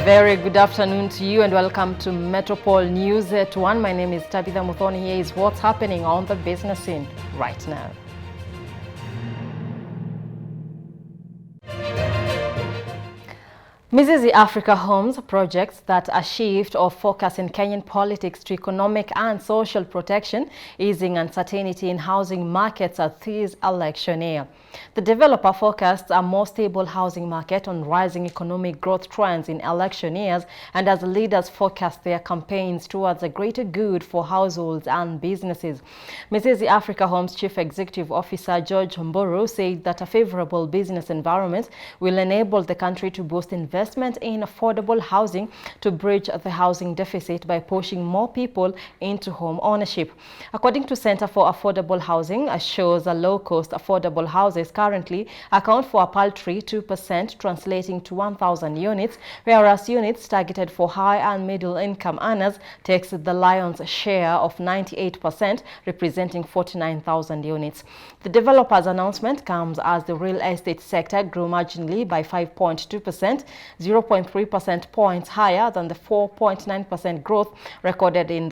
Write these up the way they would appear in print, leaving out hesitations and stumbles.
Very good afternoon to you and welcome to Metropole News at 1. My name is Tabitha Muthoni. Here is what's happening on the business scene right now. Mrs. Africa Homes projects that a shift of focus in Kenyan politics to economic and social protection, easing uncertainty in housing markets at this election year. The developer forecasts a more stable housing market on rising economic growth trends in election years and as leaders forecast their campaigns towards a greater good for households and businesses. Mrs. Africa Homes Chief Executive Officer George Mburu said that a favorable business environment will enable the country to boost investment in affordable housing to bridge the housing deficit by pushing more people into home ownership. According to Center for Affordable Housing, shows a low-cost affordable houses currently account for a paltry 2%, translating to 1,000 units, whereas units targeted for high and middle income earners takes the lion's share of 98%, representing 49,000 units. The developer's announcement comes as the real estate sector grew marginally by 5.2%, 0.3% points higher than the 4.9% growth recorded in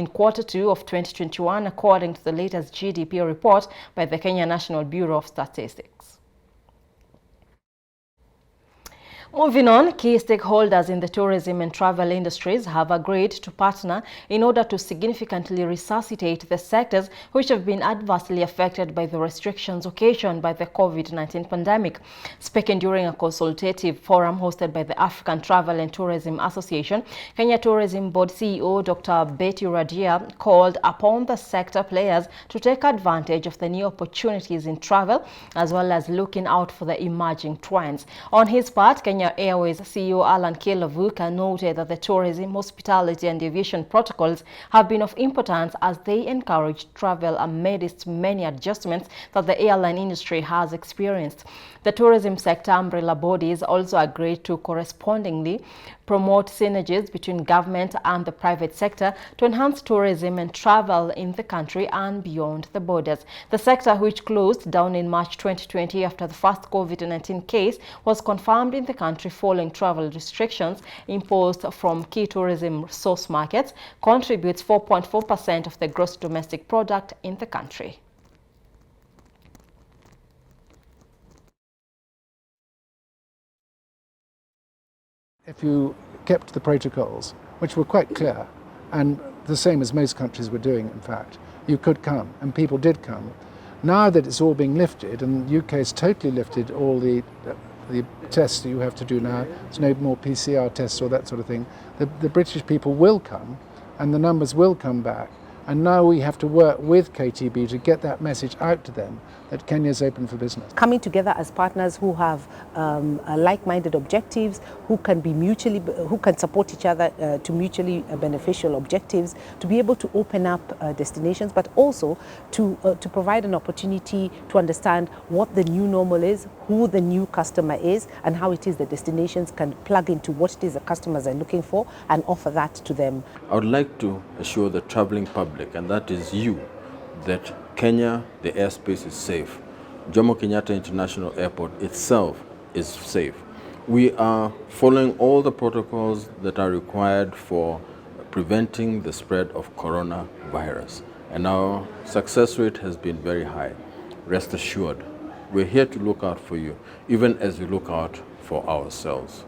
quarter 2 of 2021, according to the latest GDP report by the Kenya National Bureau of Statistics. Moving on, key stakeholders in the tourism and travel industries have agreed to partner in order to significantly resuscitate the sectors which have been adversely affected by the restrictions occasioned by the COVID-19 pandemic. Speaking during a consultative forum hosted by the African Travel and Tourism Association, Kenya Tourism Board CEO Dr. Betty Radia called upon the sector players to take advantage of the new opportunities in travel as well as looking out for the emerging trends. On his part, Kenya Airways CEO Alan Kilavuka noted that the tourism, hospitality and aviation protocols have been of importance as they encourage travel amidst many adjustments that the airline industry has experienced. The tourism sector umbrella bodies also agreed to correspondingly promote synergies between government and the private sector to enhance tourism and travel in the country and beyond the borders. The sector, which closed down in March 2020 after the first COVID-19 case was confirmed in the country following travel restrictions imposed from key tourism source markets, contributes 4.4% of the gross domestic product in the country. If you kept the protocols, which were quite clear, and the same as most countries were doing, in fact, you could come, and people did come. Now that it's all being lifted, and the UK has totally lifted all the tests that you have to do now, there's no more PCR tests or that sort of thing, the British people will come, and the numbers will come back. And now we have to work with KTB to get that message out to them that Kenya's open for business. Coming together as partners who have like-minded objectives, who can support each other to mutually beneficial objectives, to be able to open up destinations, but also to provide an opportunity to understand what the new normal is, who the new customer is, and how it is the destinations can plug into what it is the customers are looking for and offer that to them. I would like to assure the traveling public, and that is you, that Kenya, the airspace is safe. Jomo Kenyatta International Airport itself is safe. We are following all the protocols that are required for preventing the spread of coronavirus, and our success rate has been very high. Rest assured, we're here to look out for you, even as we look out for ourselves.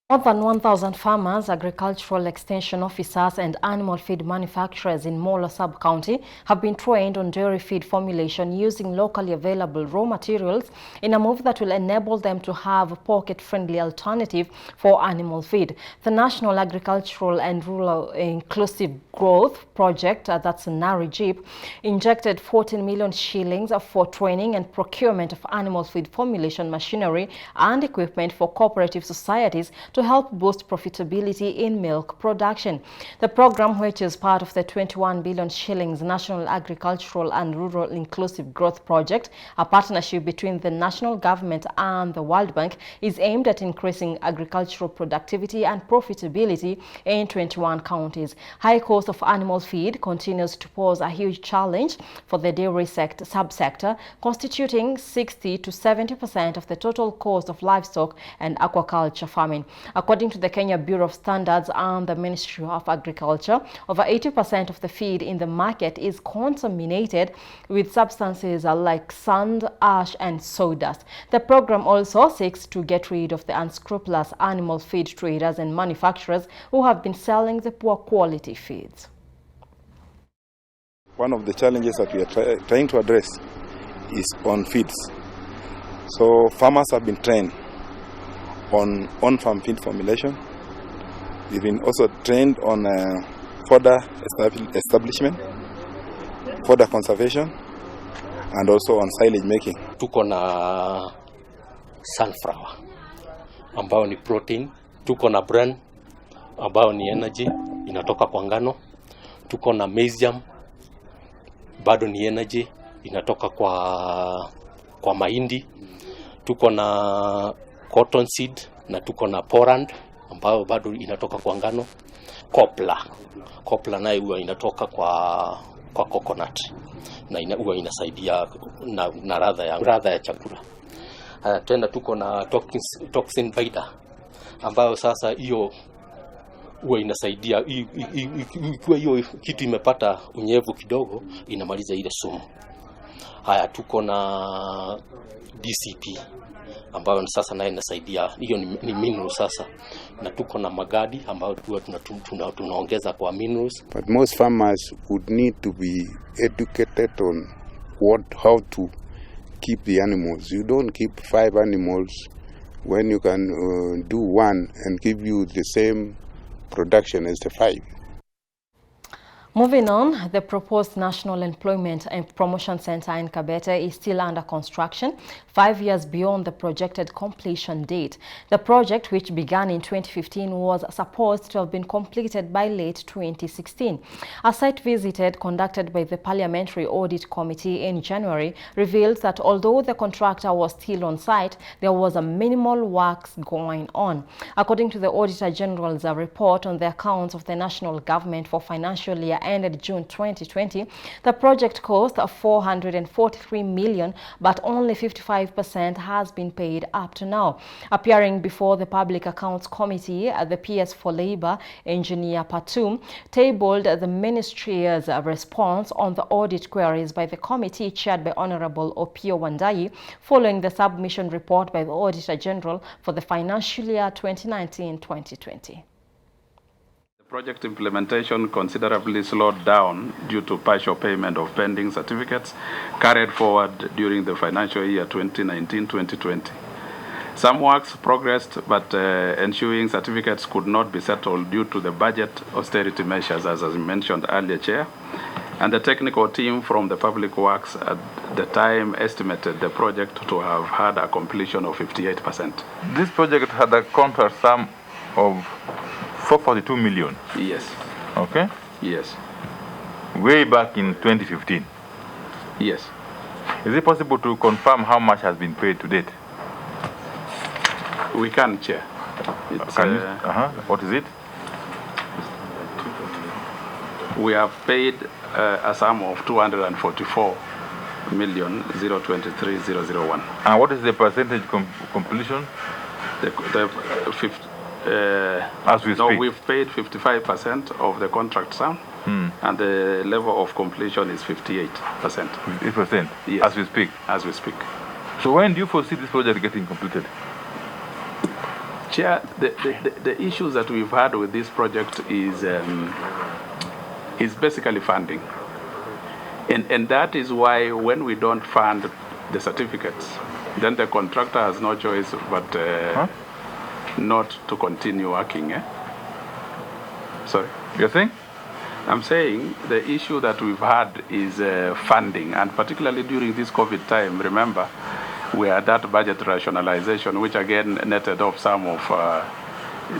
More than 1,000 farmers, agricultural extension officers and animal feed manufacturers in Molo sub-county have been trained on dairy feed formulation using locally available raw materials in a move that will enable them to have a pocket-friendly alternative for animal feed. The National Agricultural and Rural Inclusive Growth Project, that's NARIGIP, injected 14 million shillings for training and procurement of animal feed formulation machinery and equipment for cooperative societies to help boost profitability in milk production. The program, which is part of the 21 billion shillings National Agricultural and Rural Inclusive Growth Project, a partnership between the national government and the World Bank, is aimed at increasing agricultural productivity and profitability in 21 counties. High cost of animal feed continues to pose a huge challenge for the dairy subsector, constituting 60 to 70% of the total cost of livestock and aquaculture farming. According to the Kenya Bureau of Standards and the Ministry of Agriculture, over 80% of the feed in the market is contaminated with substances like sand, ash, and sawdust. The program also seeks to get rid of the unscrupulous animal feed traders and manufacturers who have been selling the poor quality feeds. One of the challenges that we are trying to address is on feeds. So farmers have been trained on on-farm feed formulation. We've been also trained on fodder establishment, fodder conservation, and also on silage making. Tuko na sunflower ambao ni protein, tuko na bran ambao ni energy inatoka kwa ngano, tuko na maizium bado ni energy inatoka kwa mahindi, tuko na cotton seed na tuko na porand ambao bado inatoka kwa ngano, copla nayo huwa inatoka kwa coconut na huwa inasaidia na ladha ya chakula. Tena tuko na toxin binder ambayo sasa hiyo huwa inasaidia ikiwa hiyo kitu imepata unyevu kidogo inamaliza ile sumu. Haya, tuko na DCP ambayo sasa naye inasaidia, hiyo ni mineral sasa, na tuko na magadi ambayo tunaongeza kwa minerals. But most farmers would need to be educated on how to keep the animals. You don't keep 5 animals when you can do one and give you the same production as the 5. Moving on, the proposed National Employment and Promotion Center in Kabete is still under construction, 5 years beyond the projected completion date. The project, which began in 2015, was supposed to have been completed by late 2016. A site visit conducted by the Parliamentary Audit Committee in January revealed that although the contractor was still on site, there was a minimal works going on. According to the Auditor General's report on the accounts of the national government for financial year ended June 2020, the project cost 443 million, but only 55% has been paid up to now. Appearing before the Public Accounts Committee, the PS for Labour, Engineer Patum, tabled the Ministry's response on the audit queries by the committee chaired by Honorable Opio Wandayi, following the submission report by the Auditor General for the financial year 2019-2020. Project implementation considerably slowed down due to partial payment of pending certificates carried forward during the financial year 2019-2020. Some works progressed, but ensuing certificates could not be settled due to the budget austerity measures, as mentioned earlier, Chair. And the technical team from the Public Works at the time estimated the project to have had a completion of 58%. This project had a contract sum of 442 million. Yes. Okay? Yes. Way back in 2015. Yes. Is it possible to confirm how much has been paid to date? We can, Chair. Can you? What is it? We have paid a sum of 244,023,001. And what is the percentage completion? As we speak? We've paid 55% of the contract sum, and the level of completion is 58%. 58%? Yes. As we speak? As we speak. So when do you foresee this project getting completed? Chair, the issues that we've had with this project is basically funding. And that is why when we don't fund the certificates, then the contractor has no choice but not to continue working. Sorry? You're saying? I'm saying the issue that we've had is funding, and particularly during this COVID time, remember, we had that budget rationalization, which again netted off some of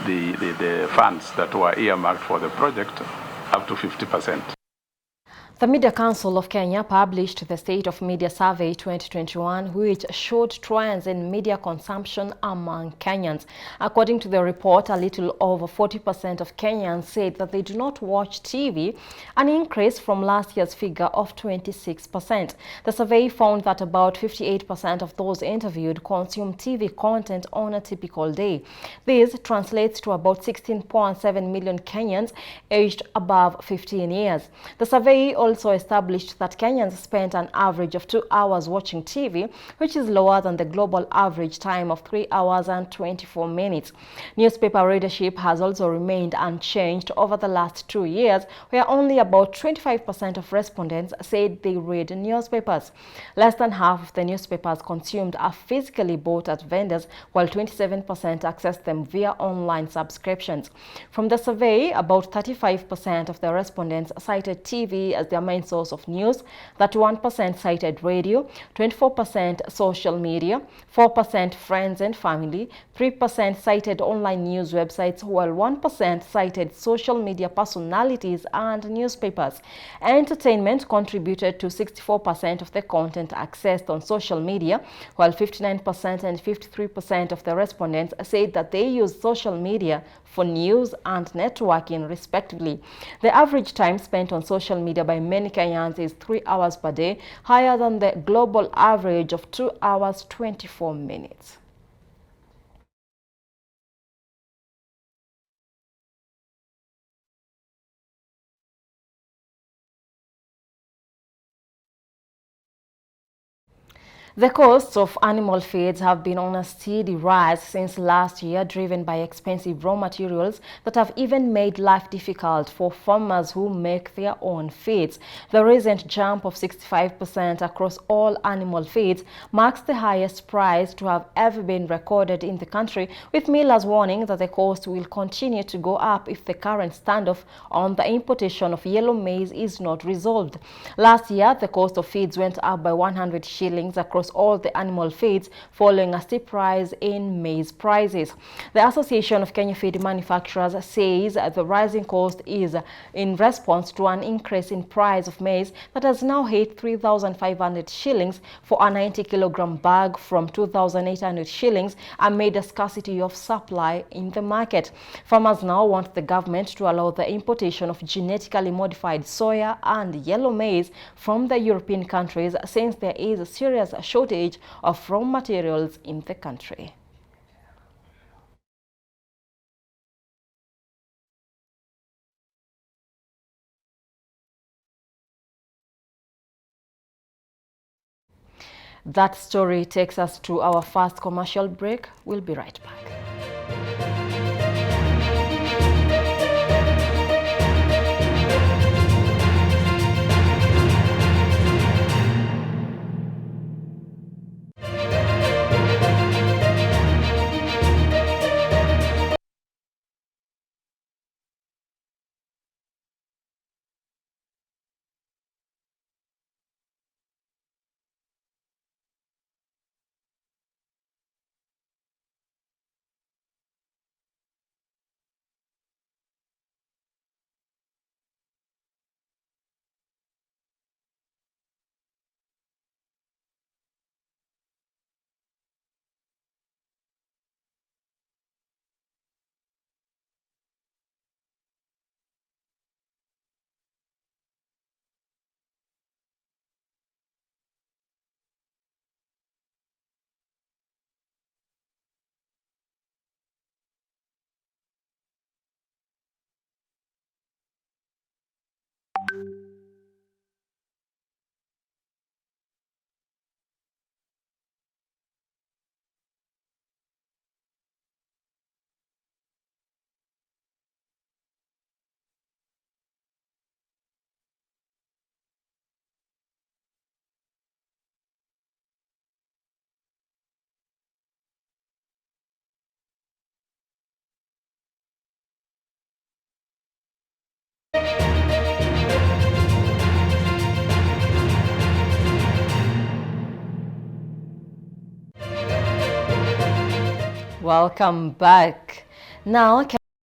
the funds that were earmarked for the project up to 50%. The Media Council of Kenya published the State of Media Survey 2021, which showed trends in media consumption among Kenyans. According to the report, a little over 40% of Kenyans said that they do not watch TV, an increase from last year's figure of 26%. The survey found that about 58% of those interviewed consume TV content on a typical day. This translates to about 16.7 million Kenyans aged above 15 years. The survey also established that Kenyans spent an average of 2 hours watching TV, which is lower than the global average time of 3 hours and 24 minutes. Newspaper readership has also remained unchanged over the last 2 years, where only about 25% of respondents said they read newspapers. Less than half of the newspapers consumed are physically bought at vendors, while 27% access them via online subscriptions. From the survey, about 35% of the respondents cited TV as their main source of news, 31% cited radio, 24% social media, 4% friends and family, 3% cited online news websites, while 1% cited social media personalities and newspapers. Entertainment contributed to 64% of the content accessed on social media, while 59% and 53% of the respondents said that they use social media for news and networking, respectively. The average time spent on social media by many Kenyans is 3 hours per day, higher than the global average of 2 hours 24 minutes. The costs of animal feeds have been on a steady rise since last year, driven by expensive raw materials that have even made life difficult for farmers who make their own feeds. The recent jump of 65% across all animal feeds marks the highest price to have ever been recorded in the country, with millers warning that the cost will continue to go up if the current standoff on the importation of yellow maize is not resolved. Last year, the cost of feeds went up by 100 shillings across all the animal feeds, following a steep rise in maize prices. The Association of Kenya Feed Manufacturers says the rising cost is in response to an increase in price of maize that has now hit 3,500 shillings for a 90-kilogram bag from 2,800 shillings amid a scarcity of supply in the market. Farmers now want the government to allow the importation of genetically modified soya and yellow maize from the European countries, since there is a serious shortage of raw materials in the country. That story takes us to our first commercial break. We'll be right back. Welcome back. Now,